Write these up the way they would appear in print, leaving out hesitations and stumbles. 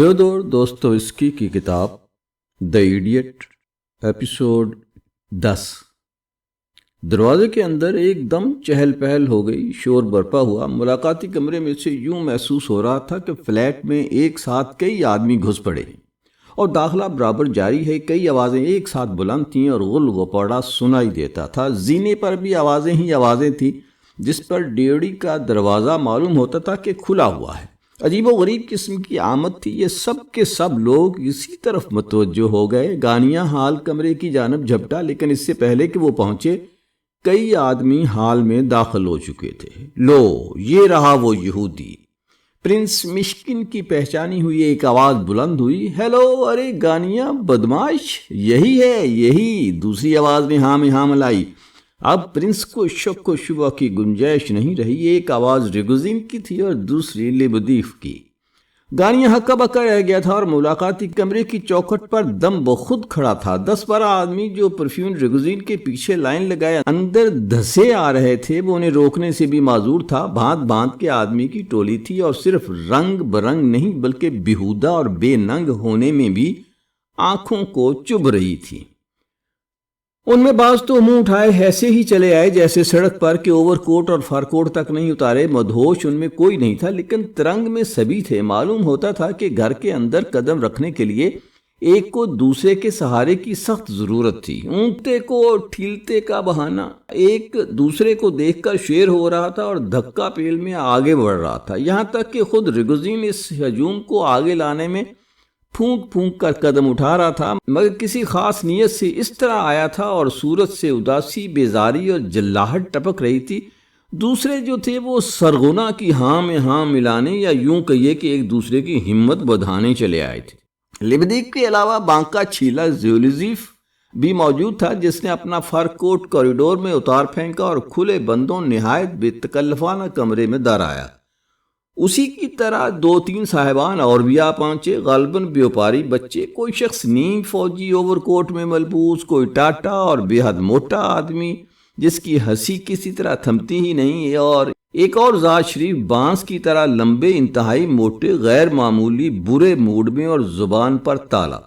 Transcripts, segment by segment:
Fyodor دوستویسکی کی کتاب دی idiot episode 10۔ دروازے کے اندر ایک دم چہل پہل ہو گئی، شور برپا ہوا۔ ملاقاتی کمرے میں سے یوں محسوس ہو رہا تھا کہ فلیٹ میں ایک ساتھ کئی آدمی گھس پڑے ہیں اور داخلہ برابر جاری ہے۔ کئی آوازیں ایک ساتھ بلند تھیں اور غل غپاڑا سنائی دیتا تھا۔ زینے پر بھی آوازیں ہی آوازیں تھیں، جس پر ڈیوڑی کا دروازہ معلوم ہوتا تھا کہ کھلا ہوا ہے۔ عجیب و غریب قسم کی آمد تھی۔ یہ سب کے سب لوگ اسی طرف متوجہ ہو گئے۔ گانیاں ہال کمرے کی جانب جھپٹا، لیکن اس سے پہلے کہ وہ پہنچے کئی آدمی ہال میں داخل ہو چکے تھے۔ لو، یہ رہا وہ یہودی، پرنس مشکن کی پہچانی ہوئی ایک آواز بلند ہوئی۔ ہیلو، ارے گانیاں بدماش، یہی ہے یہی، دوسری آواز نے ہاں میں ہاں ملائی۔ اب پرنس کو شک و شبہ کی گنجائش نہیں رہی۔ ایک آواز ریگوزین کی تھی اور دوسری لیبدیف کی۔ گانیاں ہکا بکا رہ گیا تھا اور ملاقاتی کمرے کی چوکھٹ پر دم بخود کھڑا تھا۔ 10-12 آدمی جو پرفیون ریگوزین کے پیچھے لائن لگائے اندر دھسے آ رہے تھے، وہ انہیں روکنے سے بھی معذور تھا۔ بھانت بھانت کے آدمی کی ٹولی تھی اور صرف رنگ برنگ نہیں بلکہ بیہودہ اور بے ننگ ہونے میں بھی آنکھوں کو چبھ رہی تھی۔ ان میں بعض تو منہ اٹھائے ایسے ہی چلے آئے جیسے سڑک پر کہ اوور کوٹ اور فر کوٹ تک نہیں اتارے۔ مدہوش ان میں کوئی نہیں تھا، لیکن ترنگ میں سبھی تھے۔ معلوم ہوتا تھا کہ گھر کے اندر قدم رکھنے کے لیے ایک کو دوسرے کے سہارے کی سخت ضرورت تھی۔ اونگتے کو اور ٹھیلتے کا بہانہ ایک دوسرے کو دیکھ کر شیر ہو رہا تھا اور دھکا پیل میں آگے بڑھ رہا تھا، یہاں تک کہ خود ریگوزین اس ہجوم کو آگے لانے میں پھونک پھونک کر قدم اٹھا رہا تھا، مگر کسی خاص نیت سے اس طرح آیا تھا اور صورت سے اداسی، بیزاری اور جلاہٹ ٹپک رہی تھی۔ دوسرے جو تھے وہ سرغنہ کی ہاں میں ہاں ملانے یا یوں کہیے کہ ایک دوسرے کی ہمت بڑھانے چلے آئے تھے۔ لیبدیف کے علاوہ بانکا چھیلا زیولیزیف بھی موجود تھا، جس نے اپنا فر کوٹ کوریڈور میں اتار پھینکا اور کھلے بندوں نہایت بے تکلفانہ کمرے میں در آیا۔ اسی کی طرح 2-3 صاحبان اور بھی آ پہنچے، غالباً بیوپاری بچے، کوئی شخص نیم فوجی اوور کوٹ میں ملبوس، کوئی ٹاٹا اور بے حد موٹا آدمی جس کی ہنسی کسی طرح تھمتی ہی نہیں، اور ایک اور ذات شریف بانس کی طرح لمبے، انتہائی موٹے، غیر معمولی برے موڈ میں اور زبان پر تالا۔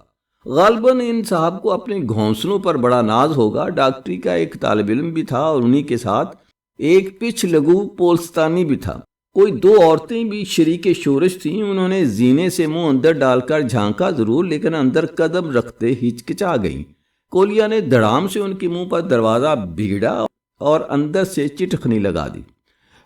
غالباً ان صاحب کو اپنے گھونسلوں پر بڑا ناز ہوگا۔ ڈاکٹری کا ایک طالب علم بھی تھا اور انہی کے ساتھ ایک پچھ لگو پولستانی بھی تھا۔ کوئی 2 عورتیں بھی شریک شورش تھیں۔ انہوں نے زینے سے منہ اندر ڈال کر جھانکا ضرور، لیکن اندر قدم رکھتے ہچکچا گئیں۔ کولیا نے دھڑام سے ان کے منہ پر دروازہ بھیڑا اور اندر سے چٹخنی لگا دی۔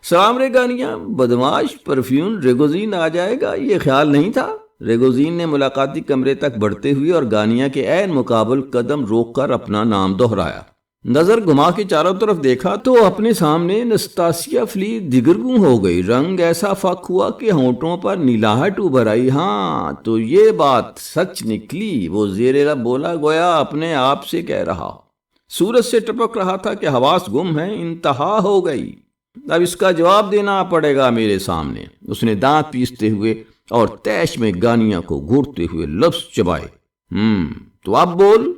سلام رے گانیاں، بدماش، پرفیون ریگوزین آ جائے گا، یہ خیال نہیں تھا؟ ریگوزین نے ملاقاتی کمرے تک بڑھتے ہوئے اور گانیاں کے عین مقابل قدم روک کر اپنا نام دہرایا۔ نظر گھما کے چاروں طرف دیکھا تو اپنے سامنے نستاسیا فلی دگرگوں ہو گئی۔ رنگ ایسا فک ہوا کہ ہونٹوں پر نیلاہٹ ابھر آئی۔ ہاں تو یہ بات سچ نکلی، وہ زیر لب بولا، گویا اپنے آپ سے کہہ رہا۔ صورت سے ٹپک رہا تھا کہ حواس گم ہیں، انتہا ہو گئی، اب اس کا جواب دینا پڑے گا میرے سامنے۔ اس نے دانت پیستے ہوئے اور تیش میں گانیاں کو گھورتے ہوئے لفظ چبائے۔ تو اب بول۔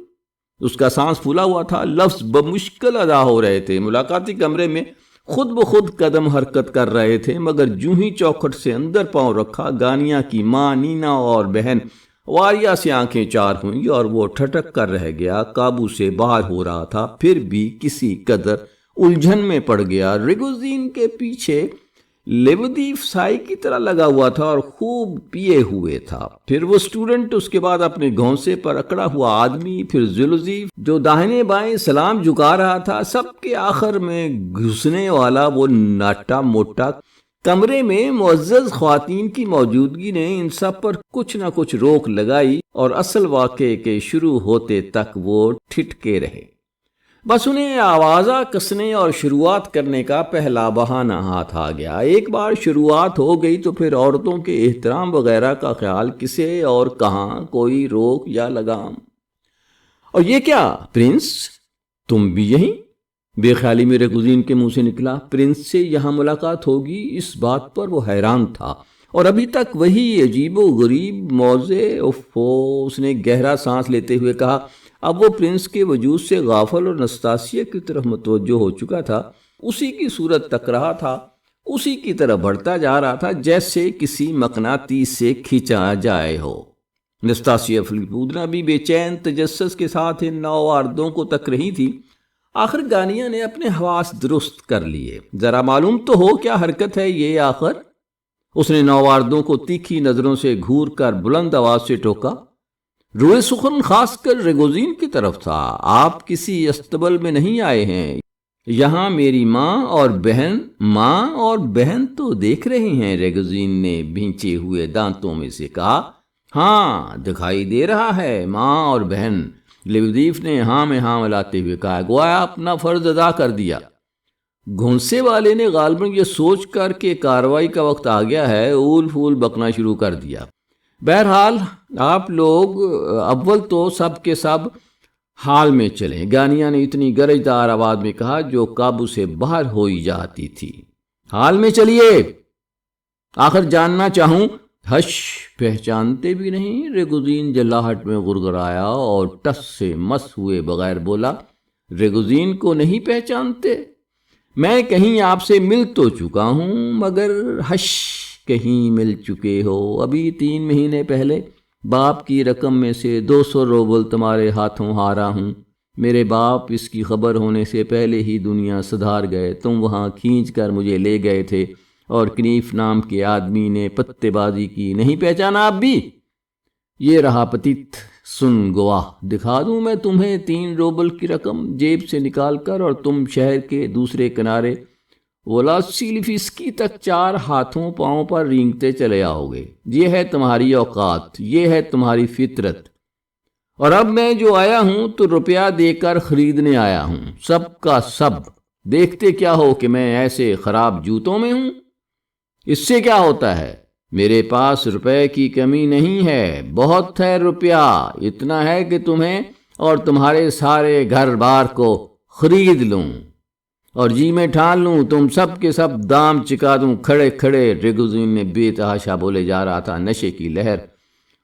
اس کا سانس پھولا ہوا تھا، لفظ بمشکل ادا ہو رہے تھے۔ ملاقاتی کمرے میں خود بخود قدم حرکت کر رہے تھے، مگر جو ہی چوکھٹ سے اندر پاؤں رکھا، گانیاں کی ماں نینا اور بہن واریا سے آنکھیں چار ہوئیں اور وہ ٹھٹک کر رہ گیا، قابو سے باہر ہو رہا تھا، پھر بھی کسی قدر الجھن میں پڑ گیا۔ ریگوزین کے پیچھے لیبدیف سائی کی طرح لگا ہوا تھا اور خوب پیے ہوئے تھا، پھر وہ اسٹوڈنٹ، اس کے بعد اپنے گھونسے پر اکڑا ہوا آدمی، پھر زیولیزیف جو داہنے بائیں سلام جھکا رہا تھا، سب کے آخر میں گھسنے والا وہ ناٹا موٹا۔ کمرے میں معزز خواتین کی موجودگی نے ان سب پر کچھ نہ کچھ روک لگائی اور اصل واقعے کے شروع ہوتے تک وہ ٹھٹکے رہے۔ بس انہیں آوازہ کسنے اور شروعات کرنے کا پہلا بہانہ ہاتھ آ گیا۔ ایک بار شروعات ہو گئی تو پھر عورتوں کے احترام وغیرہ کا خیال کسے اور کہاں، کوئی روک یا لگام۔ اور یہ کیا پرنس، تم بھی یہیں؟ بے خیالی میں ریگوزین کے منہ سے نکلا۔ پرنس سے یہاں ملاقات ہوگی، اس بات پر وہ حیران تھا، اور ابھی تک وہی عجیب و غریب موضع۔ اس نے گہرا سانس لیتے ہوئے کہا۔ اب وہ پرنس کے وجود سے غافل اور نستاسیا کی طرف متوجہ ہو چکا تھا، اسی کی صورت تک رہا تھا۔ اسی کی طرف بڑھتا جا رہا تھا جیسے کسی مقناطیس سے کھینچا جائے ہو۔ نستاسیا فلیپودنا بھی بے چین تجسس کے ساتھ ان نوآوردوں کو تک رہی تھی۔ آخر گانیا نے اپنے حواس درست کر لیے، ذرا معلوم تو ہو کیا حرکت ہے یہ آخر۔ اس نے نوآوردوں کو تیکھی نظروں سے گھور کر بلند آواز سے ٹوکا۔ روئے سخن خاص کر ریگوزین کی طرف تھا۔ آپ کسی استبل میں نہیں آئے ہیں، یہاں میری ماں اور بہن تو دیکھ رہے ہیں۔ ریگوزین نے بھینچے ہوئے دانتوں میں سے کہا۔ ہاں دکھائی دے رہا ہے، ماں اور بہن، لیودیف نے ہاں میں ہاں ملاتے ہوئے کہا، گویا اپنا فرض ادا کر دیا۔ گھونسے والے نے غالباً یہ سوچ کر کہ کارروائی کا وقت آ گیا ہے، اول پھول بکنا شروع کر دیا۔ بہرحال آپ لوگ اول تو سب کے سب حال میں چلیں، گانیا نے اتنی گرجدار آواز میں کہا جو قابو سے باہر ہوئی جاتی تھی۔ حال میں چلیے، آخر جاننا چاہوں۔ ہش، پہچانتے بھی نہیں؟ ریگوزین جلاہٹ میں گڑگڑایا اور ٹس سے مس ہوئے بغیر بولا، ریگوزین کو نہیں پہچانتے؟ میں کہیں آپ سے مل تو چکا ہوں، مگر ہش، کہیں مل چکے ہو؟ ابھی 3 مہینے پہلے باپ کی رقم میں سے 200 روبل تمہارے ہاتھوں ہارا ہوں۔ میرے باپ اس کی خبر ہونے سے پہلے ہی دنیا سدھار گئے۔ تم وہاں کھینچ کر مجھے لے گئے تھے اور کنیف نام کے آدمی نے پتے بازی کی، نہیں پہچانا اب بھی؟ یہ رہا پتیت، سن گواہ، دکھا دوں میں تمہیں 3 روبل کی رقم جیب سے نکال کر، اور تم شہر کے دوسرے کنارے وولاسیلیفسکی تک 4 ہاتھوں پاؤں پر رینگتے چلے آؤ گے۔ یہ ہے تمہاری اوقات، یہ ہے تمہاری فطرت۔ اور اب میں جو آیا ہوں تو روپیہ دے کر خریدنے آیا ہوں، سب کا سب۔ دیکھتے کیا ہو کہ میں ایسے خراب جوتوں میں ہوں؟ اس سے کیا ہوتا ہے؟ میرے پاس روپے کی کمی نہیں ہے، بہت ہے روپیہ، اتنا ہے کہ تمہیں اور تمہارے سارے گھر بار کو خرید لوں، اور جی میں ٹھان لوں تم سب کے سب دام چکا دوں کھڑے کھڑے۔ ریگوزین نے بے تحاشا بولے جا رہا تھا، نشے کی لہر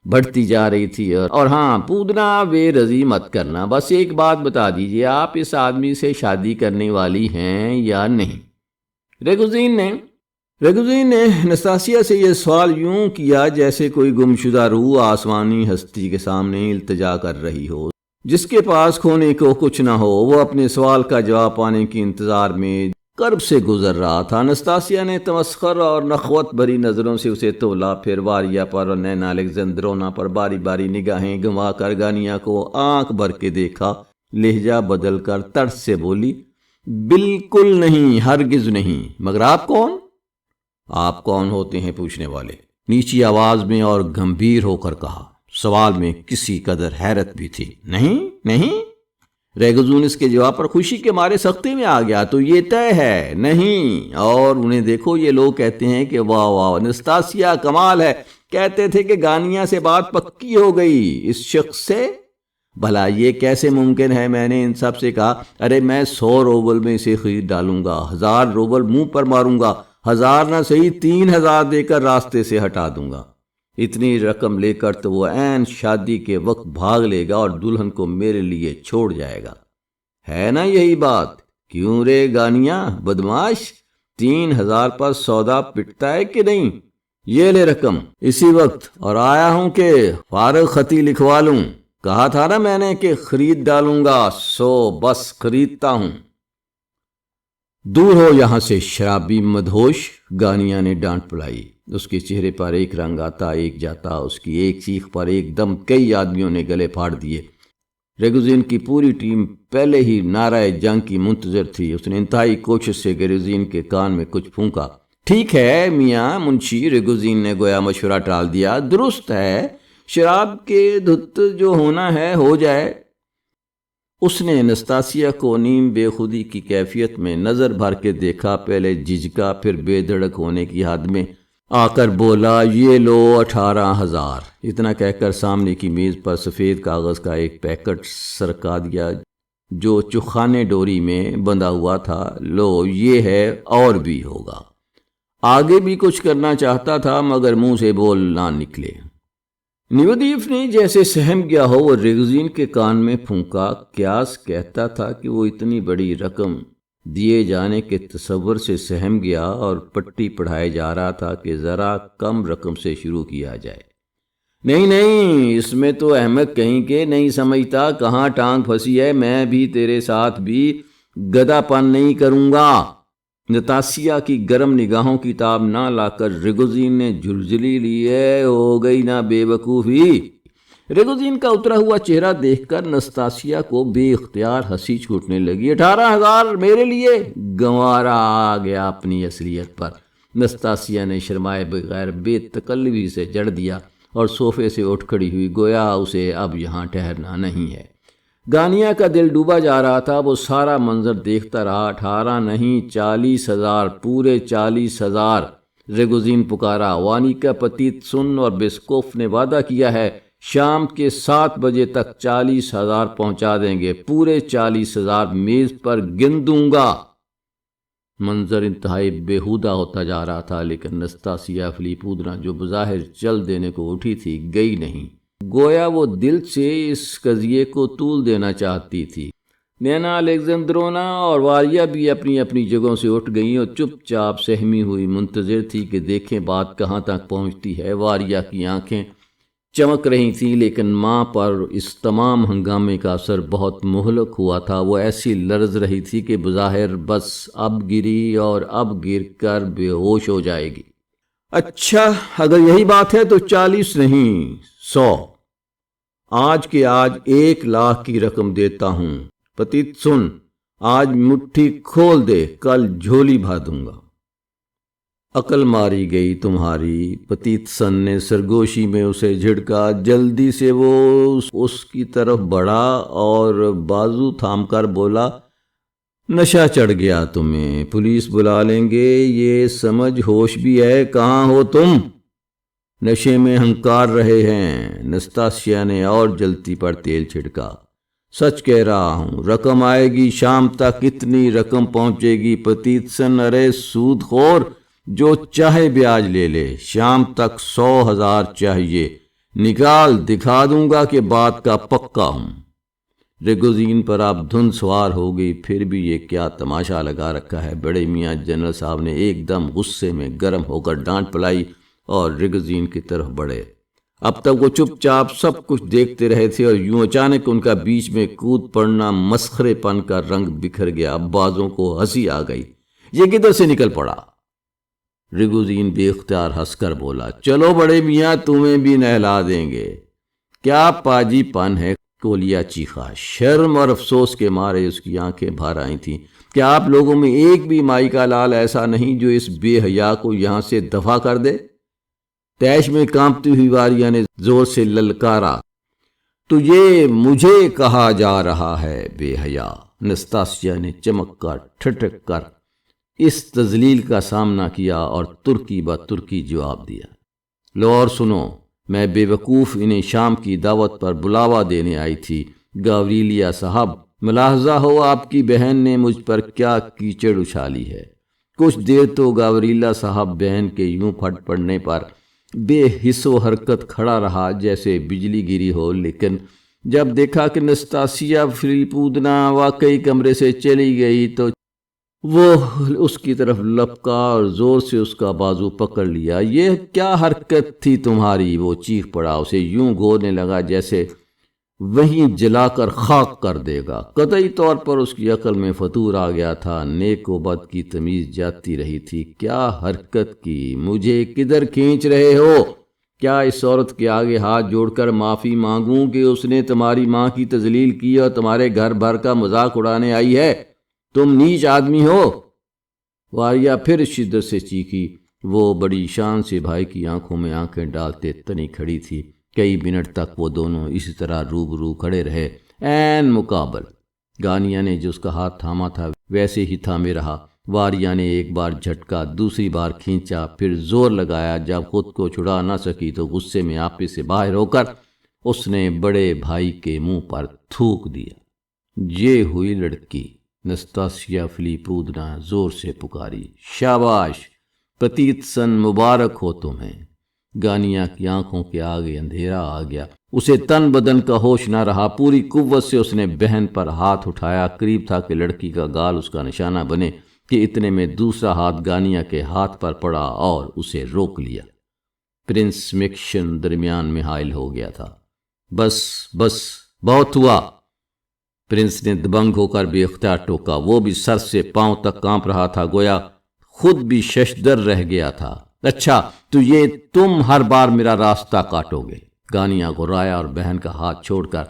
بڑھتی جا رہی تھی۔ اور ہاں پودنا، بے رضی مت کرنا، بس ایک بات بتا دیجئے، آپ اس آدمی سے شادی کرنے والی ہیں یا نہیں؟ ریگوزین نے نستاسیا سے یہ سوال یوں کیا جیسے کوئی گمشدہ روح آسمانی ہستی کے سامنے التجا کر رہی ہو، جس کے پاس کھونے کو کچھ نہ ہو۔ وہ اپنے سوال کا جواب پانے کے انتظار میں کرب سے گزر رہا تھا۔ نستاسیا نے تمسخر اور نخوت بھری نظروں سے اسے تولا، پھر واریا پر اور نینا الیگزینڈرونا پر باری باری نگاہیں گھما کر گانیا کو آنکھ بھر کے دیکھا۔ لہجہ بدل کر ترس سے بولی، بالکل نہیں، ہرگز نہیں۔ مگر آپ کون؟ آپ کون ہوتے ہیں پوچھنے والے؟ نیچی آواز میں اور گمبھیر ہو کر کہا۔ سوال میں کسی قدر حیرت بھی تھی۔ نہیں؟ ریگوزین اس کے جواب پر خوشی کے مارے سختی میں آ گیا۔ تو یہ طے ہے، نہیں؟ اور انہیں دیکھو، یہ لوگ کہتے ہیں کہ واہ واہ نستاسیا، کمال ہے، کہتے تھے کہ گانیا سے بات پکی ہو گئی، اس شخص سے؟ بھلا یہ کیسے ممکن ہے؟ میں نے ان سب سے کہا، ارے میں 100 روبل میں اسے خرید ڈالوں گا، 1000 روبل منہ پر ماروں گا، 1000 نہ صحیح 3000 دے کر راستے سے ہٹا دوں گا۔ اتنی رقم لے کر تو وہ عین شادی کے وقت بھاگ لے گا اور دلہن کو میرے لیے چھوڑ جائے گا۔ ہے نا یہی بات؟ کیوں رے گانیا بدماش، 3000 پر سودا پٹتا ہے کہ نہیں؟ یہ لے رقم اسی وقت، اور آیا ہوں کہ فارغ خطی لکھوا لوں۔ کہا تھا نا میں نے کہ خرید ڈالوں گا، سو بس خریدتا ہوں۔ دور ہو یہاں سے شرابی مدہوش، گانیا نے ڈانٹ پڑائی۔ اس کے چہرے پر ایک رنگ آتا ایک جاتا، اس کی ایک چیخ پر ایک دم کئی آدمیوں نے گلے پھاڑ دیے۔ ریگوزین کی پوری ٹیم پہلے ہی نعرہ جنگ کی منتظر تھی۔ اس نے انتہائی کوشش سے ریگوزین کے کان میں کچھ پھونکا۔ ٹھیک ہے میاں منشی، ریگوزین نے گویا مشورہ ٹال دیا، درست ہے، شراب کے دھت جو ہونا ہے ہو جائے۔ اس نے نستاسیا کو نیم بے خودی کی کیفیت میں نظر بھر کے دیکھا، پہلے جھجکا، پھر بے دھڑک ہونے کی حد میں آ کر بولا، یہ لو 18000۔ اتنا کہہ کر سامنے کی میز پر سفید کاغذ کا ایک پیکٹ سرکا دیا جو چخانے ڈوری میں بندھا ہوا تھا۔ لو یہ ہے، اور بھی ہوگا۔ آگے بھی کچھ کرنا چاہتا تھا مگر منہ سے بول نہ نکلے۔ لیودیف نے جیسے سہم گیا ہو وہ ریگوزین کے کان میں پھونکا، قیاس کہتا تھا کہ وہ اتنی بڑی رقم دیے جانے کے تصور سے سہم گیا اور پٹی پڑھائے جا رہا تھا کہ ذرا کم رقم سے شروع کیا جائے۔ نہیں، اس میں تو احمد کہیں کہ نہیں سمجھتا کہاں ٹانگ پھنسی ہے، میں بھی تیرے ساتھ بھی گدا پن نہیں کروں گا۔ نتاسیہ کی گرم نگاہوں کی تاب نہ لا کر ریگوزین نے جھلجھلی لی ہے، ہو گئی نہ بے وقوفی۔ ریگوزین کا اترا ہوا چہرہ دیکھ کر نستاسیہ کو بے اختیار ہنسی چھوٹنے لگی۔ 18,000 میرے لیے؟ گنوارا آ گیا اپنی اصلیت پر۔ نستاسیہ نے شرمائے بغیر بے تکلفی سے جڑ دیا اور صوفے سے اٹھ کھڑی ہوئی، گویا اسے اب یہاں ٹھہرنا نہیں ہے۔ گانیہ کا دل ڈوبا جا رہا تھا، وہ سارا منظر دیکھتا رہا۔ 18 نہیں، 40,000، پورے 40,000۔ ریگوزین پکارا۔ وانیکا پتیت سن اور بیسکوف نے وعدہ کیا ہے شام کے 7 بجے تک 40,000 پہنچا دیں گے، پورے 40,000 میز پر گن دوں گا۔ منظر انتہائی بےہودہ ہوتا جا رہا تھا، لیکن نستاسیہ فلیپودنا جو بظاہر چل دینے کو اٹھی تھی گئی نہیں، گویا وہ دل سے اس قضیے کو طول دینا چاہتی تھی۔ نینا الیگزندرونا اور واریہ بھی اپنی اپنی جگہوں سے اٹھ گئیں اور چپ چاپ سہمی ہوئی منتظر تھی کہ دیکھیں بات کہاں تک پہنچتی ہے۔ واریہ کی آنکھیں چمک رہی تھیں، لیکن ماں پر اس تمام ہنگامے کا اثر بہت مہلک ہوا تھا۔ وہ ایسی لرز رہی تھی کہ بظاہر بس اب گری اور اب گر کر بے ہوش ہو جائے گی۔ اچھا، اگر یہی بات ہے تو 40 نہیں، 100۔ آج کے آج 1,00,000 کی رقم دیتا ہوں۔ پتیت سن، آج مٹھی کھول دے، کل جھولی بھر دوں گا۔ عقل ماری گئی تمہاری، پتیت سن نے سرگوشی میں اسے جھڑکا۔ جلدی سے وہ اس کی طرف بڑھا اور بازو تھام کر بولا، نشہ چڑھ گیا تمہیں، پولیس بلا لیں گے، یہ سمجھ ہوش بھی ہے، کہاں ہو تم؟ نشے میں ہنکار رہے ہیں۔ نستاسیہ نے اور جلتی پر تیل چھڑکا۔ سچ کہہ رہا ہوں، رقم آئے گی شام تک، اتنی رقم پہنچے گی۔ پتیت سن، ارے سود خور، جو چاہے بیاج لے لے، شام تک 100,000 چاہیے، نکال، دکھا دوں گا کہ بات کا پکا ہوں۔ ریگوزین پر اب دھن سوار ہو گئی، پھر بھی یہ کیا تماشا لگا رکھا ہے۔ بڑے میاں جنرل صاحب نے ایک دم غصے میں گرم ہو کر ڈانٹ پلائی اور ریگوزین کی طرف بڑھے۔ اب تک وہ چپ چاپ سب کچھ دیکھتے رہے تھے اور یوں اچانک ان کا بیچ میں کود پڑنا مسخرے پن کا رنگ بکھر گیا۔ اب بازوں کو ہنسی آ گئی۔ یہ کدھر سے نکل پڑا؟ ریگوزین بے اختیار ہنس کر بولا، چلو بڑے میاں، تمہیں بھی نہلا دیں گے۔ کیا پاجی پن ہے؟ کولیا چیخا۔ شرم اور افسوس کے مارے اس کی آنکھیں بھر آئی تھیں۔ کیا آپ لوگوں میں ایک بھی مائی کا لال ایسا نہیں جو اس بے حیا کو یہاں سے دفع کر دے؟ تیش میں کانپتی ہوئی واریہ نے زور سے للکارا۔ تو یہ مجھے کہا جا رہا ہے بے حیا؟ نستاسیہ نے چمک کر ٹھٹک کر اس تذلیل کا سامنا کیا اور ترکی بہ ترکی جواب دیا۔ لو اور سنو، میں بے وقوف انہیں شام کی دعوت پر بلاوا دینے آئی تھی۔ گاوریلیا صاحب، ملاحظہ ہو آپ کی بہن نے مجھ پر کیا کیچڑ اچھالی ہے۔ کچھ دیر تو گاوریلا صاحب بہن کے یوں پھٹ پڑنے پر بے حس و حرکت کھڑا رہا جیسے بجلی گری ہو، لیکن جب دیکھا کہ نستاسیہ فلیپودنا واقعی کمرے سے چلی گئی تو وہ اس کی طرف لپکا اور زور سے اس کا بازو پکڑ لیا۔ یہ کیا حرکت تھی تمہاری؟ وہ چیخ پڑا، اسے یوں گھورنے لگا جیسے وہیں جلا کر خاک کر دے گا۔ قطعی طور پر اس کی عقل میں فطور آ گیا تھا، نیک و بد کی تمیز جاتی رہی تھی۔ کیا حرکت کی؟ مجھے کدھر کھینچ رہے ہو؟ کیا اس عورت کے آگے ہاتھ جوڑ کر معافی مانگوں کہ اس نے تمہاری ماں کی تذلیل کی اور تمہارے گھر بھر کا مذاق اڑانے آئی ہے؟ تم نیچ آدمی ہو۔ واریہ پھر شدت سے چیخی۔ وہ بڑی شان سے بھائی کی آنکھوں میں آنکھیں ڈالتے تنی کھڑی تھی۔ کئی منٹ تک وہ دونوں اسی طرح روبرو کھڑے رہے، عین مقابل۔ گانیہ نے جو اس کا ہاتھ تھاما تھا ویسے ہی تھامے رہا۔ واریہ نے ایک بار جھٹکا، دوسری بار کھینچا، پھر زور لگایا۔ جب خود کو چھڑا نہ سکی تو غصے میں آپے سے باہر ہو کر اس نے بڑے بھائی کے منہ پر تھوک دیا۔ یہ ہوئی لڑکی، نستاسیہ فلیپودنا زور سے پکاری۔ شاباش پتیت سن، مبارک ہو تمہیں۔ گانیا کی آنکھوں کے آگے اندھیرا آ گیا، اسے تن بدن کا ہوش نہ رہا، پوری قوت سے اس نے بہن پر ہاتھ اٹھایا، قریب تھا کہ لڑکی کا گال اس کا نشانہ بنے کہ اتنے میں دوسرا ہاتھ گانیا کے ہاتھ پر پڑا اور اسے روک لیا۔ پرنس میکشن درمیان میں حائل ہو گیا تھا۔ بس بس، بہت ہوا، پرنس نے دبنگ ہو کر بے اختیار ٹوکا۔ وہ بھی سر سے پاؤں تک کانپ رہا تھا، گویا خود بھی ششدر رہ گیا تھا۔ اچھا تو یہ تم ہر بار میرا راستہ کاٹو گے؟ گانیا غرایا اور بہن کا ہاتھ چھوڑ کر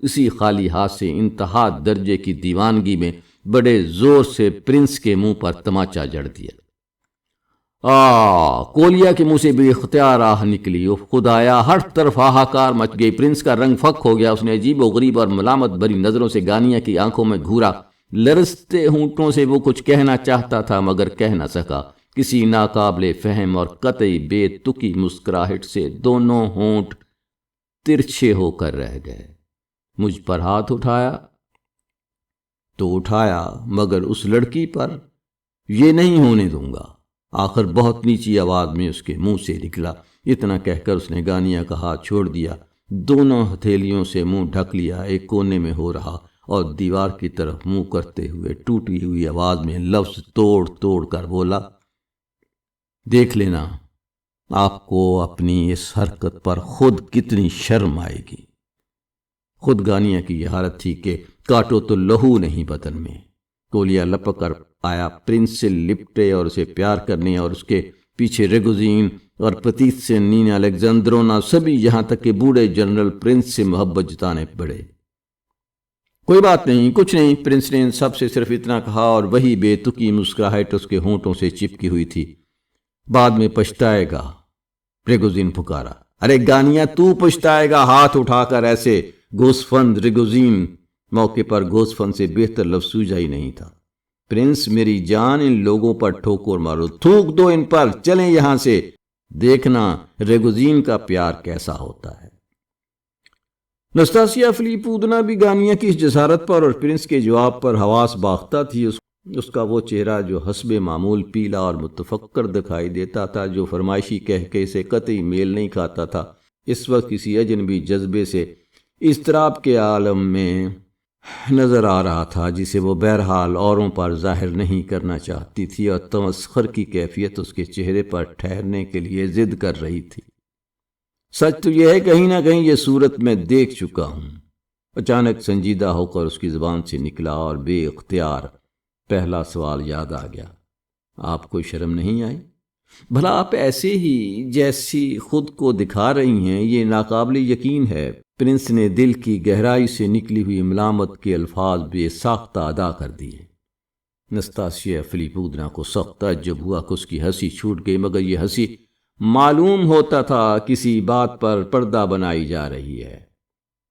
اسی خالی ہاتھ سے انتہا درجے کی دیوانگی میں بڑے زور سے پرنس کے منہ پر تماچا جڑ دیا۔ کولیا کے منہ سے بے اختیار آہ نکلی۔ خدایا، ہر طرف ہاہاکار مچ گئی۔ پرنس کا رنگ پھک ہو گیا۔ اس نے عجیب و غریب اور ملامت بھری نظروں سے گانیا کی آنکھوں میں گھورا۔ لرزتے ہونٹوں سے وہ کچھ کہنا چاہتا تھا مگر کہہ نہ سکا۔ کسی ناقابل فہم اور قطعی بے تکی مسکراہٹ سے دونوں ہونٹ ترچھے ہو کر رہ گئے۔ مجھ پر ہاتھ اٹھایا تو اٹھایا، مگر اس لڑکی پر یہ نہیں ہونے دوں گا۔ آخر بہت نیچی آواز میں اس کے منہ سے نکلا۔ اتنا کہہ کر اس نے گانیا کا ہاتھ چھوڑ دیا، دونوں ہتھیلیوں سے منہ ڈھک لیا، ایک کونے میں ہو رہا اور دیوار کی طرف منہ کرتے ہوئے ٹوٹی ہوئی آواز میں لفظ توڑ توڑ کر بولا، دیکھ لینا آپ کو اپنی اس حرکت پر خود کتنی شرم آئے گی۔ خود گانیا کی یہ حالت تھی کہ کاٹو تو لہو نہیں بدن میں۔ کولیا لپک کر آیا، پرنس سے لپٹے اور اسے پیار کرنے، اور اس کے پیچھے ریگوزین اور پتیتسن، نینا الیگزینڈرونا، سبھی یہاں تک کہ بوڑھے جنرل پرنس سے محبت جتانے پڑے۔ کوئی بات نہیں، کچھ نہیں، پرنس نے ان سب سے صرف اتنا کہا، اور وہی بے تکی مسکراہٹ اس کے ہونٹوں سے چپکی ہوئی تھی۔ بعد میں پچھتائے گا، ریگوزین پکارا۔ ارے گانیا، تو پچھتائے گا؟ ہاتھ اٹھا کر ایسے گوسفند ریگوزین، موقع پر گوسفند سے بہتر لفظ سوجا ہی نہیں تھا۔ پرنس میری جان، ان لوگوں پر ٹھوکر مارو، تھوک دو ان پر، چلیں یہاں سے، دیکھنا ریگوزین کا پیار کیسا ہوتا ہے۔ نستاسیا فلیپودنا بھی گانیا کی اس جسارت پر اور پرنس کے جواب پر حواس باختہ تھی۔ اس کا وہ چہرہ جو حسب معمول پیلا اور متفکر دکھائی دیتا تھا، جو فرمائشی کہکے سے قطعی میل نہیں کھاتا تھا، اس وقت کسی اجنبی جذبے سے اضطراب کے عالم میں نظر آ رہا تھا، جسے وہ بہرحال اوروں پر ظاہر نہیں کرنا چاہتی تھی، اور تمسخر کی کیفیت اس کے چہرے پر ٹھہرنے کے لیے ضد کر رہی تھی۔ سچ تو یہ ہے، کہیں نہ کہیں یہ صورت میں دیکھ چکا ہوں۔ اچانک سنجیدہ ہو کر اس کی زبان سے نکلا، اور بے اختیار پہلا سوال یاد آ گیا، آپ کو شرم نہیں آئی؟ بھلا آپ ایسے ہی جیسی خود کو دکھا رہی ہیں، یہ ناقابل یقین ہے۔ پرنس نے دل کی گہرائی سے نکلی ہوئی ملامت کے الفاظ بے ساختہ ادا کر دیے۔ نستاسیا فلیپودنا کو سخت تعجب ہوا کہ اس کی ہنسی چھوٹ گئی، مگر یہ ہنسی معلوم ہوتا تھا کسی بات پر پردہ بنائی جا رہی ہے۔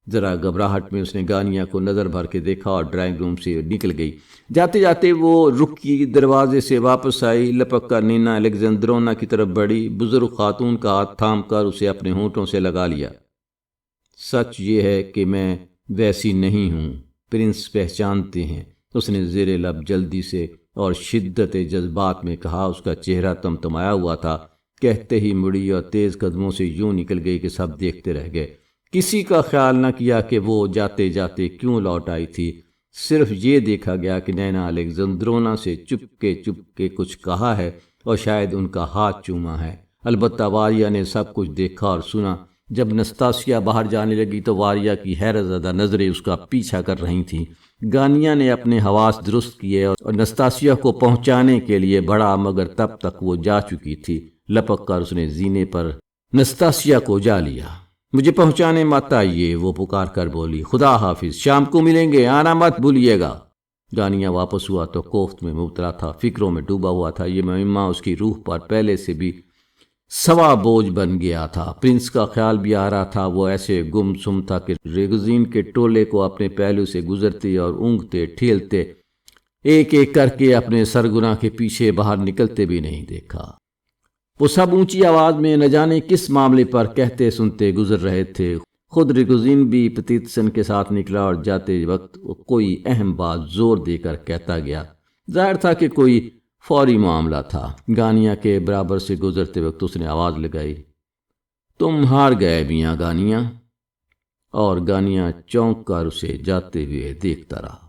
ذرا گھبراہٹ میں اس نے گانیا کو نظر بھر کے دیکھا اور ڈرائنگ روم سے نکل گئی۔ جاتے جاتے وہ رکی، دروازے سے واپس آئی، لپک کر نینا الیگزینڈرونا کی طرف بڑھی، بزرگ خاتون کا ہاتھ تھام کر اسے اپنے ہونٹوں سے لگا لیا۔ سچ یہ ہے کہ میں ویسی نہیں ہوں، پرنس پہچانتے ہیں، اس نے زیر لب جلدی سے اور شدت جذبات میں کہا۔ اس کا چہرہ تمتمایا ہوا تھا۔ کہتے ہی مڑی اور تیز قدموں سے یوں نکل گئی کہ سب دیکھتے رہ گئے۔ کسی کا خیال نہ کیا کہ وہ جاتے جاتے کیوں لوٹ آئی تھی، صرف یہ دیکھا گیا کہ نینا الیگزینڈرونا سے چپ کے کچھ کہا ہے اور شاید ان کا ہاتھ چوما ہے۔ البتہ واریہ نے سب کچھ دیکھا اور سنا۔ جب نستاسیا باہر جانے لگی تو واریہ کی حیرت زدہ نظریں اس کا پیچھا کر رہی تھیں۔ گانیا نے اپنے حواس درست کیے اور نستاسیا کو پہنچانے کے لیے بڑھا، مگر تب تک وہ جا چکی تھی۔ لپک کر اس نے زینے پر نستاسیا کو جا لیا۔ مجھے پہنچانے مت آئیے، وہ پکار کر بولی۔ خدا حافظ، شام کو ملیں گے، آنا مت بھولیے گا۔ گانیا واپس ہوا تو کوفت میں مبتلا تھا، فکروں میں ڈوبا ہوا تھا۔ یہ مہمہ اس کی روح پر پہلے سے بھی سوا بوجھ بن گیا تھا۔ پرنس کا خیال بھی آ رہا تھا۔ وہ ایسے گم سم تھا کہ ریگوزین کے ٹولے کو اپنے پہلو سے گزرتے اور اونگتے ٹھیلتے ایک ایک کر کے اپنے سرگنا کے پیچھے باہر نکلتے بھی نہیں دیکھا۔ وہ سب اونچی آواز میں نہ جانے کس معاملے پر کہتے سنتے گزر رہے تھے۔ خود ریگوزین بھی پتیتسن کے ساتھ نکلا اور جاتے وقت کوئی اہم بات زور دے کر کہتا گیا۔ ظاہر تھا کہ کوئی فوری معاملہ تھا۔ گانیا کے برابر سے گزرتے وقت اس نے آواز لگائی، تم ہار گئے میاں گانیاں، اور گانیاں چونک کر اسے جاتے ہوئے دیکھتا رہا۔